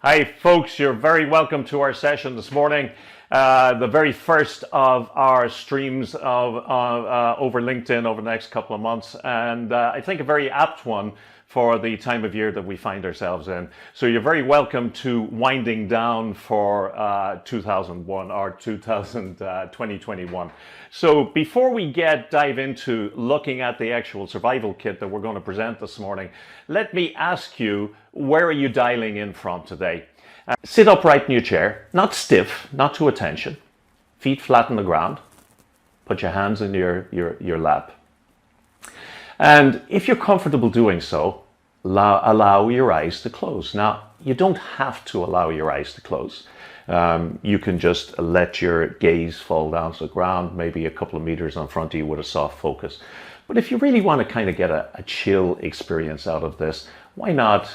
Hi folks, you're very welcome to our session this morning. The very first of our streams over LinkedIn over the next couple of months, and I think a very apt one for the time of year that we find ourselves in. So you're very welcome to winding down for 2001 or 2021. So before we dive into looking at the actual survival kit that we're going to present this morning, let me ask you, where are you dialing in from today? Sit upright in your chair, not stiff, not to attention, feet flat on the ground. Put your hands in your lap. And if you're comfortable doing so, allow your eyes to close. Now, you don't have to allow your eyes to close. You can just let your gaze fall down to the ground, maybe a couple of meters in front of you with a soft focus. But if you really want to kind of get a chill experience out of this, why not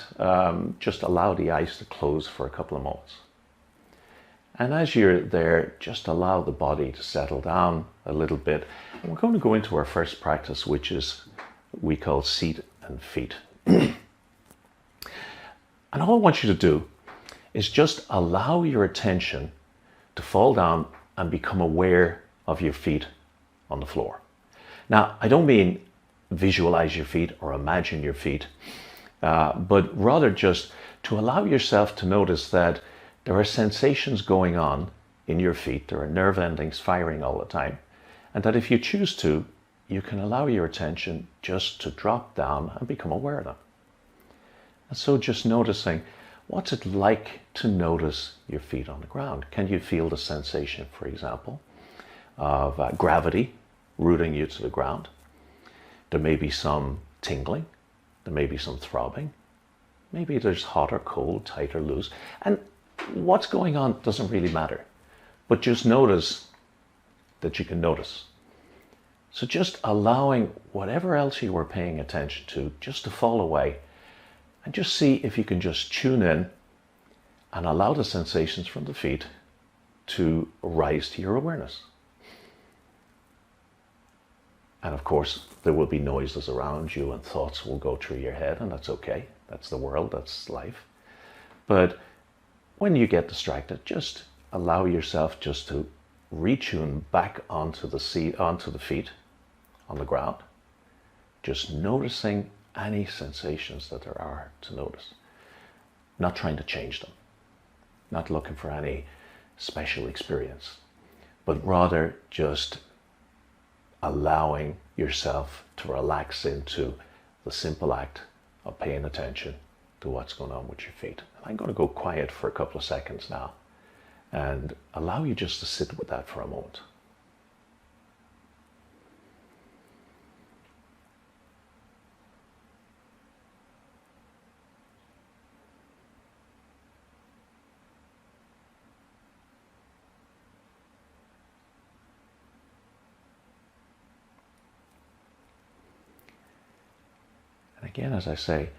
just allow the eyes to close for a couple of moments? And as you're there, just allow the body to settle down a little bit. And we're going to go into our first practice, which is we call seat and feet. And all I want you to do is just allow your attention to fall down and become aware of your feet on the floor. Now, I don't mean visualize your feet or imagine your feet, but rather just to allow yourself to notice that there are sensations going on in your feet. There are nerve endings firing all the time. And that if you choose to, you can allow your attention just to drop down and become aware of them. And so just noticing, what's it like to notice your feet on the ground? Can you feel the sensation, for example, of gravity rooting you to the ground? There may be some tingling. There may be some throbbing. Maybe there's hot or cold, tight or loose. And what's going on doesn't really matter. But just notice that you can notice. So just allowing whatever else you were paying attention to just to fall away, and just see if you can just tune in and allow the sensations from the feet to rise to your awareness. And of course, there will be noises around you and thoughts will go through your head, and that's okay. That's the world, that's life. But when you get distracted, just allow yourself just to retune back onto the feet on the ground. Just noticing any sensations that there are to notice. Not trying to change them. Not looking for any special experience. But rather just allowing yourself to relax into the simple act of paying attention to what's going on with your feet. And I'm going to go quiet for a couple of seconds now and allow you just to sit with that for a moment. Again, as I say,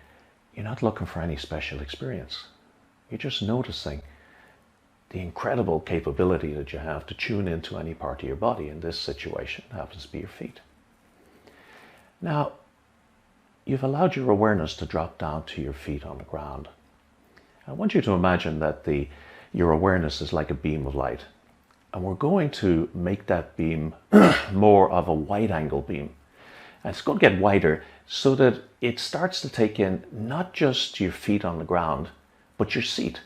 you're not looking for any special experience. You're just noticing the incredible capability that you have to tune into any part of your body. In this situation, it happens to be your feet. Now, you've allowed your awareness to drop down to your feet on the ground. I want you to imagine that your awareness is like a beam of light. And we're going to make that beam more of a wide-angle beam. And it's going to get wider so that it starts to take in not just your feet on the ground, but your seat,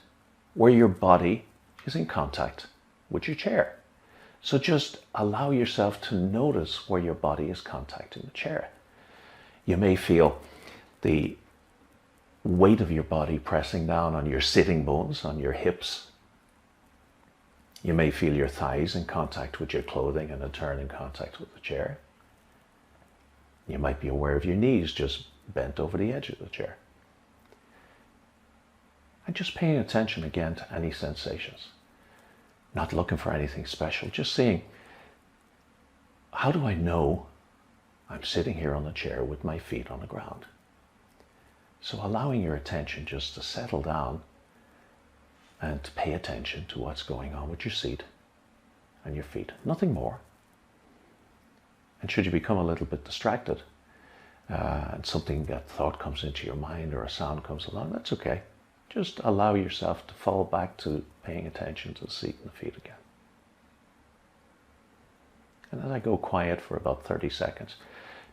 where your body is in contact with your chair. So just allow yourself to notice where your body is contacting the chair. You may feel the weight of your body pressing down on your sitting bones, on your hips. You may feel your thighs in contact with your clothing and in turn in contact with the chair. You might be aware of your knees just bent over the edge of the chair. And just paying attention again to any sensations. Not looking for anything special, just seeing, how do I know I'm sitting here on the chair with my feet on the ground? So allowing your attention just to settle down and to pay attention to what's going on with your seat and your feet. Nothing more. And should you become a little bit distracted and that thought comes into your mind or a sound comes along, that's okay. just allow yourself to fall back to paying attention to the seat and the feet again. And as I go quiet for about 30 seconds,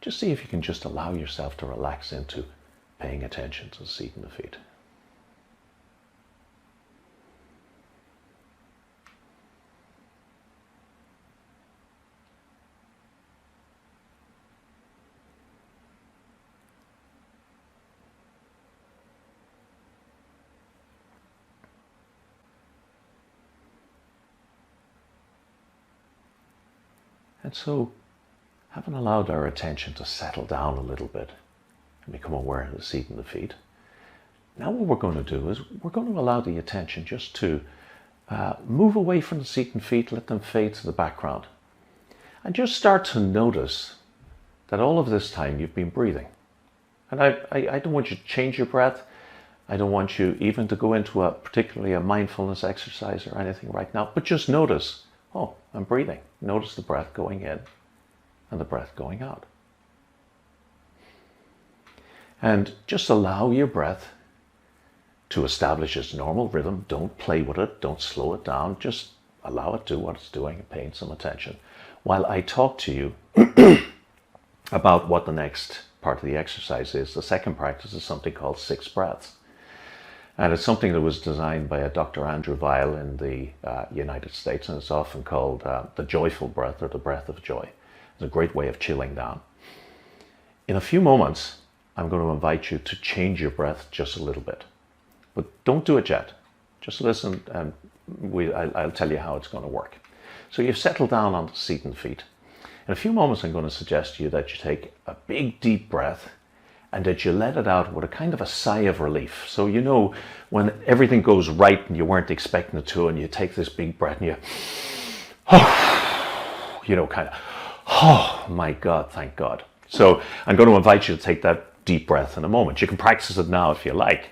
just see if you can just allow yourself to relax into paying attention to the seat and the feet. And so, having allowed our attention to settle down a little bit and become aware of the seat and the feet, now what we're going to do is we're going to allow the attention just to move away from the seat and feet, let them fade to the background. And just start to notice that all of this time you've been breathing. And I don't want you to change your breath. I don't want you even to go into particularly a mindfulness exercise or anything right now, but just notice, oh, I'm breathing. Notice the breath going in and the breath going out. And just allow your breath to establish its normal rhythm. Don't play with it. Don't slow it down. Just allow it to do what it's doing and paying some attention while I talk to you about what the next part of the exercise is. The second practice is something called 6 breaths. And it's something that was designed by a Dr. Andrew Weil in the United States, and it's often called the joyful breath or the breath of joy. It's a great way of chilling down. In a few moments, I'm going to invite you to change your breath just a little bit. But don't do it yet. Just listen and I'll tell you how it's going to work. So you've settled down on the seat and feet. In a few moments, I'm going to suggest to you that you take a big deep breath and that you let it out with a kind of a sigh of relief. So you know when everything goes right and you weren't expecting it to, and you take this big breath and you, kind of, oh my God, thank God. So I'm going to invite you to take that deep breath in a moment. You can practice it now if you like.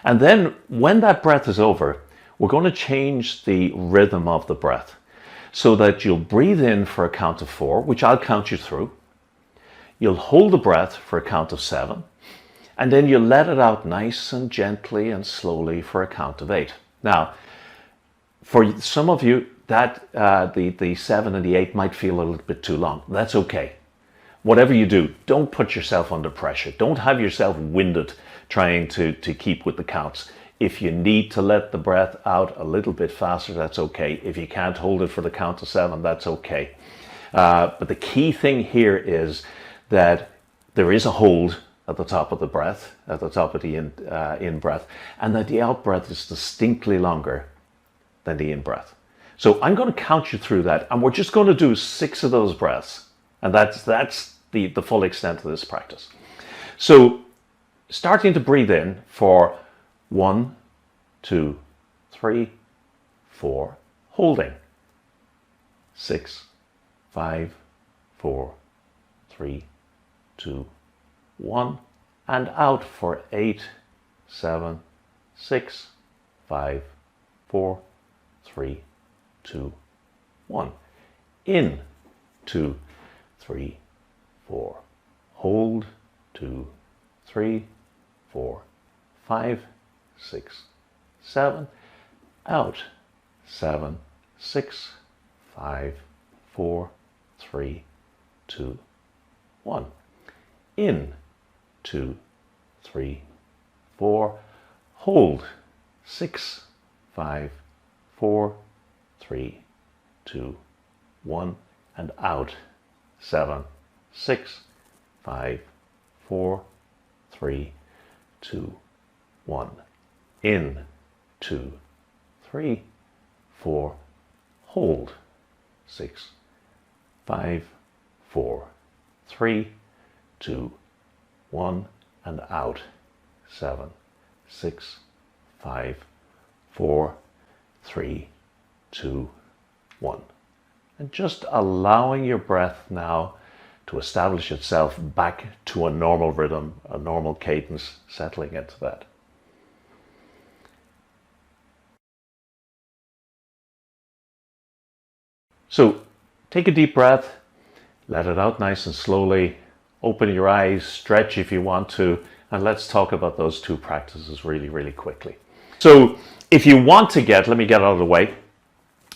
And then when that breath is over, we're going to change the rhythm of the breath so that you'll breathe in for a count of 4, which I'll count you through. You'll hold the breath for a count of 7, and then you'll let it out nice and gently and slowly for a count of 8. Now, for some of you, that the 7 and the 8 might feel a little bit too long. That's okay. Whatever you do, don't put yourself under pressure. Don't have yourself winded trying to keep with the counts. If you need to let the breath out a little bit faster, that's okay. If you can't hold it for the count of 7, that's okay. But the key thing here is that there is a hold at the top of the breath, at the top of the in-breath, and that the out-breath is distinctly longer than the in-breath. So I'm going to count you through that, and we're just going to do 6 of those breaths, and that's the full extent of this practice. So starting to breathe in for 1, 2, 3, 4, holding 6, 5, 4, 3, 2, 1, and out for 8, 7, 6, 5, 4, 3, 2, 1. In, 2, 3, 4. Hold, 2, 3, 4, 5, 6, 7. Out, 7, 6, 5, 4, 3, 2, 1. In, 2, 3, 4. Hold, 6, 5, 4, 3, 2, 1. And out, 7, 6, 5, 4, 3, 2, 1. In, 2, 3, 4. Hold, 6, 5, 4, 3, 2, 1. And out, 7, 6, 5, 4, 3, 2, 1. And just allowing your breath now to establish itself back to a normal rhythm, a normal cadence, settling into that. So take a deep breath, let it out nice and slowly, open your eyes, stretch if you want to, and let's talk about those 2 practices really, really quickly. So if you want to let me get out of the way.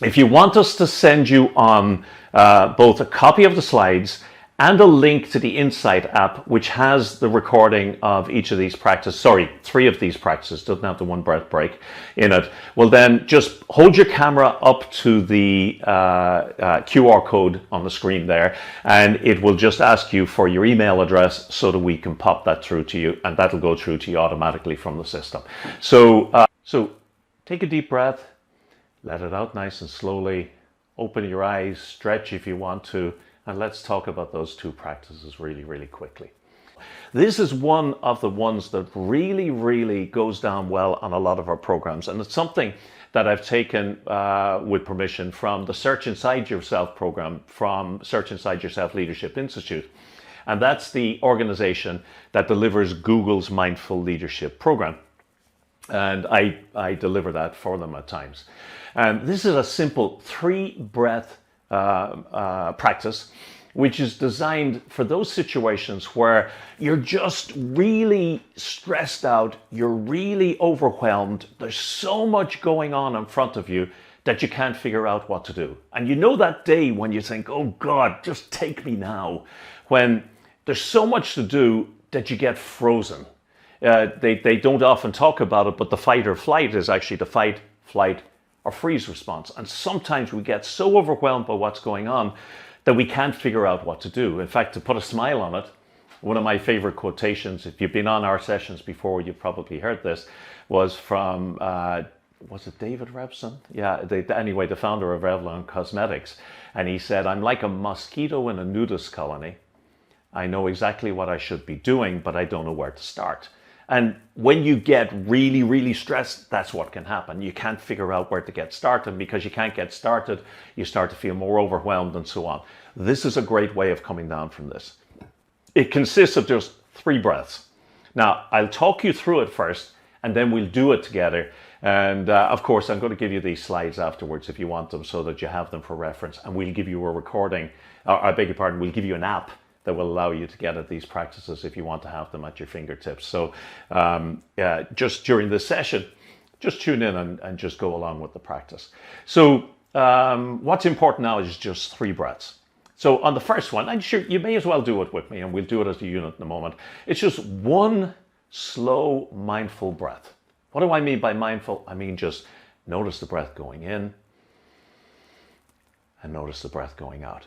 If you want us to send you on both a copy of the slides and a link to the Insight app, which has the recording of each of these practices, sorry, 3 of these practices, doesn't have the 1 breath break in it, well then just hold your camera up to the QR code on the screen there, and it will just ask you for your email address so that we can pop that through to you, and that'll go through to you automatically from the system. So take a deep breath, let it out nice and slowly, open your eyes, stretch if you want to, and let's talk about those 2 practices really, really quickly. This is one of the ones that really, really goes down well on a lot of our programs. And it's something that I've taken with permission from the Search Inside Yourself program from Search Inside Yourself Leadership Institute. And that's the organization that delivers Google's Mindful Leadership program. And I deliver that for them at times. And this is a simple 3-breath practice, which is designed for those situations where you're just really stressed out, you're really overwhelmed, there's so much going on in front of you that you can't figure out what to do. And you know that day when you think, oh God, just take me now, when there's so much to do that you get frozen. They don't often talk about it, but the fight or flight is actually the fight, flight, or freeze response. And sometimes we get so overwhelmed by what's going on that we can't figure out what to do. In fact, to put a smile on it, one of my favorite quotations, if you've been on our sessions before, you've probably heard this, was from, was it David Revson? Yeah, anyway, the founder of Revlon Cosmetics. And he said, I'm like a mosquito in a nudist colony. I know exactly what I should be doing, but I don't know where to start. And when you get really, really stressed, that's what can happen. You can't figure out where to get started. Because you can't get started, you start to feel more overwhelmed and so on. This is a great way of coming down from this. It consists of just 3 breaths. Now, I'll talk you through it first, and then we'll do it together. And of course, I'm going to give you these slides afterwards if you want them, so that you have them for reference. And we'll give you a recording, I beg your pardon, we'll give you an app that will allow you to get at these practices if you want to have them at your fingertips. So just during this session, just tune in and just go along with the practice. So what's important now is just 3 breaths. So on the first one, I'm sure you may as well do it with me, and we'll do it as a unit in a moment. It's just 1 slow, mindful breath. What do I mean by mindful? I mean just notice the breath going in and notice the breath going out.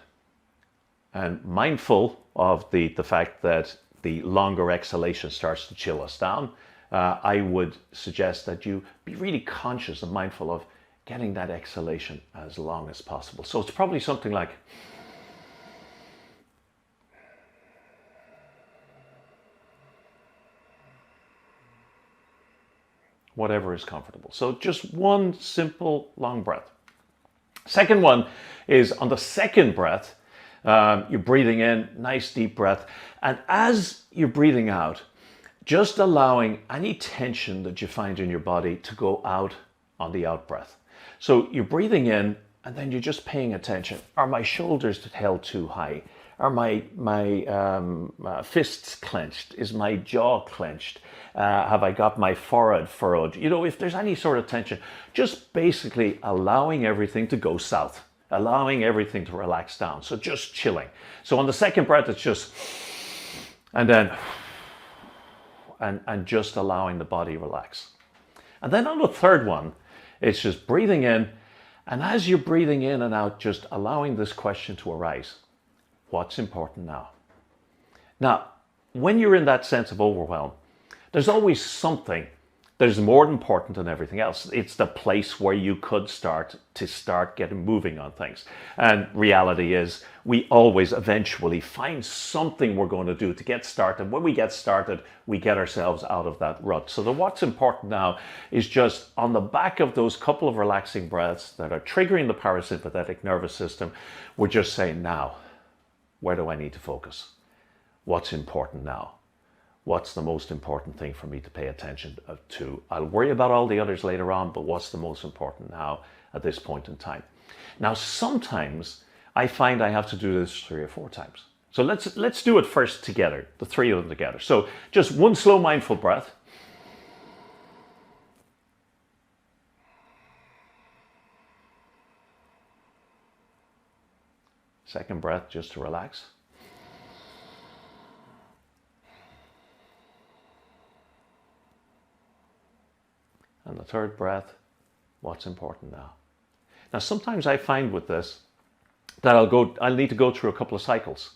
And mindful of the fact that the longer exhalation starts to chill us down, I would suggest that you be really conscious and mindful of getting that exhalation as long as possible. So it's probably something like, whatever is comfortable. So just 1 simple long breath. Second one is on the second breath, you're breathing in, nice deep breath. And as you're breathing out, just allowing any tension that you find in your body to go out on the out breath. So you're breathing in, and then you're just paying attention. Are my shoulders held too high? Are my fists clenched? Is my jaw clenched? Have I got my forehead furrowed? You know, if there's any sort of tension, just basically allowing everything to go south. Allowing everything to relax down. So just chilling. So on the second breath, it's just, and then, and just allowing the body relax. And then on the third one, it's just breathing in. And as you're breathing in and out, just allowing this question to arise. What's important now? Now, when you're in that sense of overwhelm, there's always something that is more important than everything else. It's the place where you could start getting moving on things. And reality is we always eventually find something we're going to do to get started. When we get started, we get ourselves out of that rut. So what's important now is just on the back of those couple of relaxing breaths that are triggering the parasympathetic nervous system, we're just saying, now, where do I need to focus? What's important now? What's the most important thing for me to pay attention to? I'll worry about all the others later on, but what's the most important now at this point in time? Now, sometimes I find I have to do this 3 or 4 times. So let's do it first together, the 3 of them together. So just 1 slow mindful breath. Second breath, just to relax. And the third breath, what's important now? Now, sometimes I find with this that I'll need to go through a couple of cycles,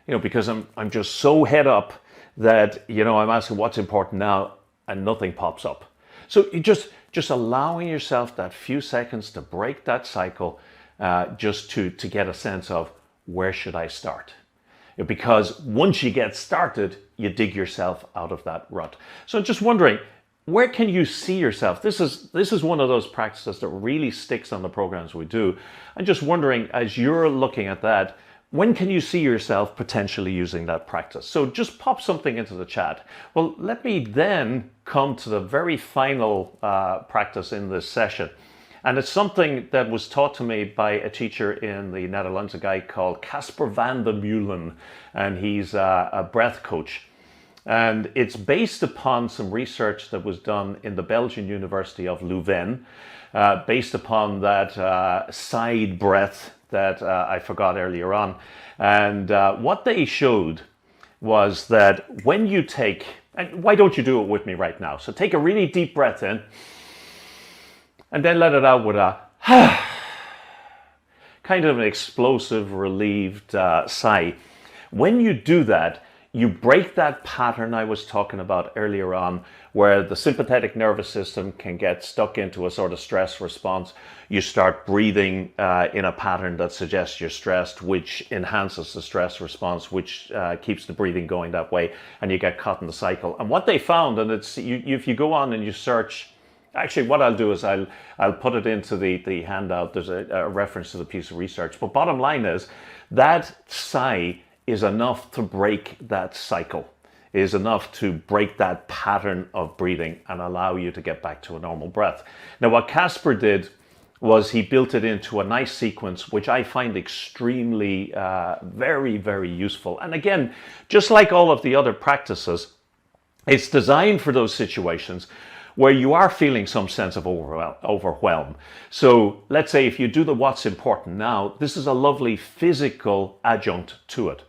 because I'm just so head up that, I'm asking what's important now and nothing pops up. So you just allowing yourself that few seconds to break that cycle, just to get a sense of where should I start? Because once you get started, you dig yourself out of that rut. So just wondering, where can you see yourself? This is one of those practices that really sticks on the programs we do. I'm just wondering, as you're looking at that, when can you see yourself potentially using that practice? So just pop something into the chat. Well, let me then come to the very final practice in this session. And it's something that was taught to me by a teacher in the Netherlands, a guy called Casper van der Meulen, and he's a breath coach. And it's based upon some research that was done in the Belgian University of Leuven, based upon that side breath that I forgot earlier on. And what they showed was that when you take, and why don't you do it with me right now? So take a really deep breath in, and then let it out with a kind of an explosive, relieved sigh. When you do that, you break that pattern I was talking about earlier on, where the sympathetic nervous system can get stuck into a sort of stress response. You start breathing in a pattern that suggests you're stressed, which enhances the stress response, which keeps the breathing going that way, and you get caught in the cycle. And what they found, and it's if you go on and you search, actually what I'll do is I'll put it into the handout. There's a reference to the piece of research. But bottom line is that sigh is enough to break that cycle, is enough to break that pattern of breathing and allow you to get back to a normal breath. Now, what Casper did was he built it into a nice sequence, which I find extremely, very, very useful. And again, just like all of the other practices, it's designed for those situations where you are feeling some sense of overwhelm. So let's say if you do the what's important now, this is a lovely physical adjunct to it.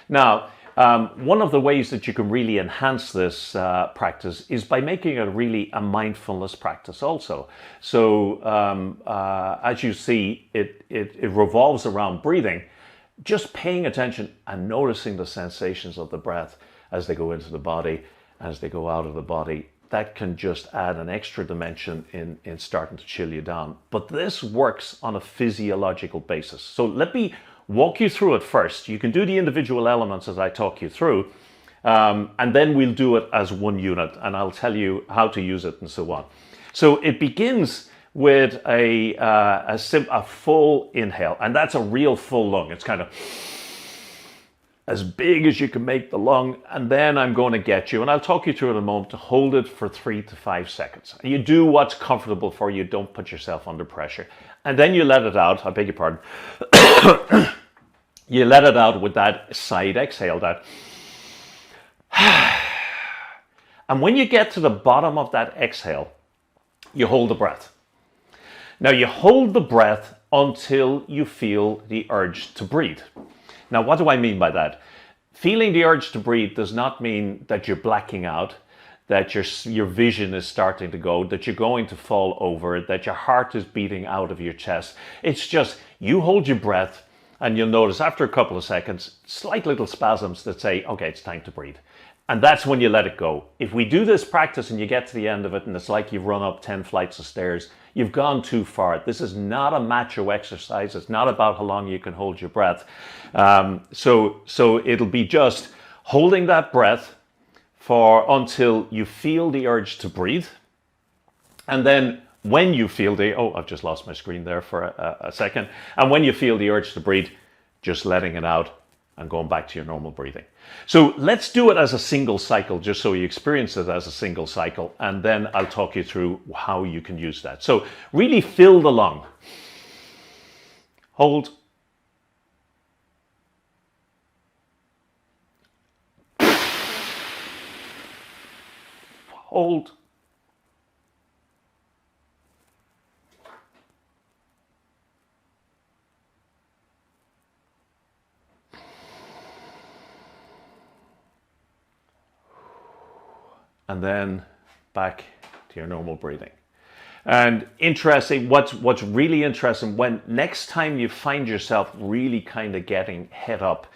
Now, one of the ways that you can really enhance this practice is by making it really a mindfulness practice also. So as you see, it revolves around breathing, just paying attention and noticing the sensations of the breath as they go into the body, as they go out of the body. That can just add an extra dimension in starting to chill you down. But this works on a physiological basis. So let me walk you through it first. You can do the individual elements as I talk you through, and then we'll do it as one unit, and I'll tell you how to use it and so on. So it begins with a full inhale, and that's a real full lung. It's kind of as big as you can make the lung, and then I'm going to get you, and I'll talk you through in a moment, to hold it for 3 to 5 seconds. And you do what's comfortable for you, don't put yourself under pressure. And then you let it out, I beg your pardon, you let it out with that side exhale, that. And when you get to the bottom of that exhale, you hold the breath. Now you hold the breath until you feel the urge to breathe. Now, what do I mean by that? Feeling the urge to breathe does not mean that you're blacking out, that your vision is starting to go, that you're going to fall over, that your heart is beating out of your chest. It's just you hold your breath, and you'll notice after a couple of seconds, slight little spasms that say, okay, it's time to breathe. And that's when you let it go. If we do this practice and you get to the end of it and it's like you've run up 10 flights of stairs, you've gone too far. This is not a macho exercise. It's not about how long you can hold your breath. So it'll be just holding that breath until you feel the urge to breathe. And then when you feel I've just lost my screen there for a second. And when you feel the urge to breathe, just letting it out and going back to your normal breathing. So let's do it as a single cycle, just so you experience it as a single cycle, and then I'll talk you through how you can use that. So really fill the lung. Hold. Hold. and then back to your normal breathing. And interesting, what's really interesting, when next time you find yourself really kind of getting head up,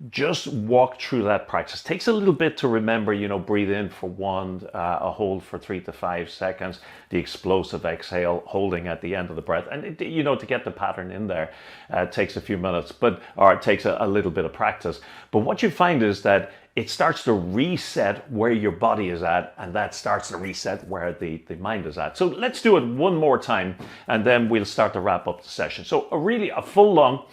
just walk through that practice. It takes a little bit to remember, breathe in for 1, a hold for 3 to 5 seconds, the explosive exhale, holding at the end of the breath. And, to get the pattern in there, takes a few minutes, or it takes a little bit of practice. But what you find is that it starts to reset where your body is at, and that starts to reset where the mind is at. So let's do it one more time, and then we'll start to wrap up the session. So a full lung.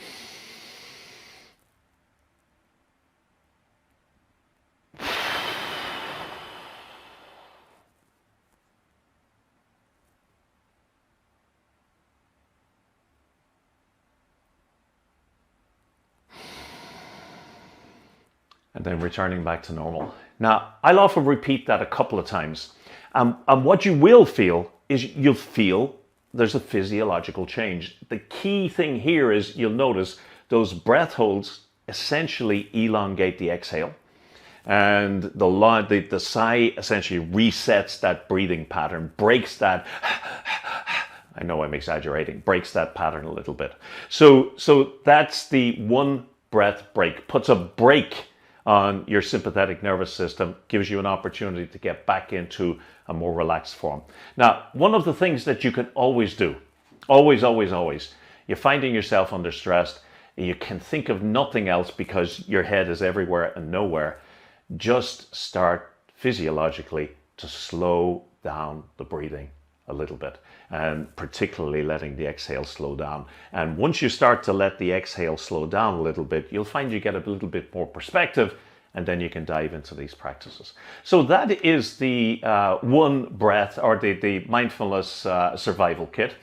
And then returning back to normal. Now, I'll often repeat that a couple of times. And what you will feel is you'll feel there's a physiological change. The key thing here is you'll notice those breath holds essentially elongate the exhale. And the sigh essentially resets that breathing pattern, breaks that, I know I'm exaggerating, breaks that pattern a little bit. So that's the one breath break, puts a break on your sympathetic nervous system, gives you an opportunity to get back into a more relaxed form. Now, one of the things that you can always do, always, you're finding yourself under stress, and you can think of nothing else because your head is everywhere and nowhere, just start physiologically to slow down the breathing a little bit, and particularly letting the exhale slow down. And once you start to let the exhale slow down a little bit, you'll find you get a little bit more perspective, and then you can dive into these practices. So that is the one breath, or the Mindfulness Survival Kit.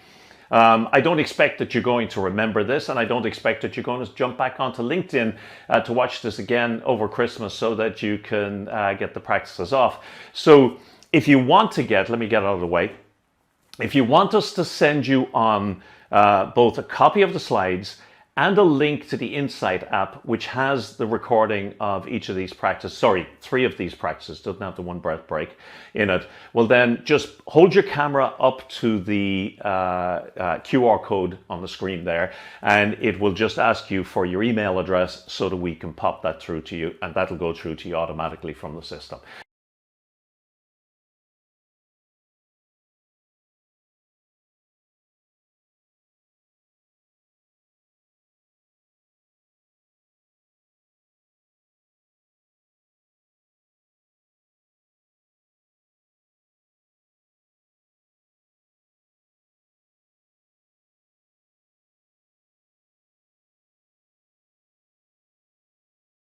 I don't expect that you're going to remember this, and I don't expect that you're going to jump back onto LinkedIn to watch this again over Christmas so that you can get the practices off. So if you want to let me get out of the way, if you want us to send you on both a copy of the slides and a link to the Insight app, which has the recording of each of these practices, 3 of these practices, doesn't have the one breath break in it, well then just hold your camera up to the QR code on the screen there, and it will just ask you for your email address so that we can pop that through to you, and that'll go through to you automatically from the system.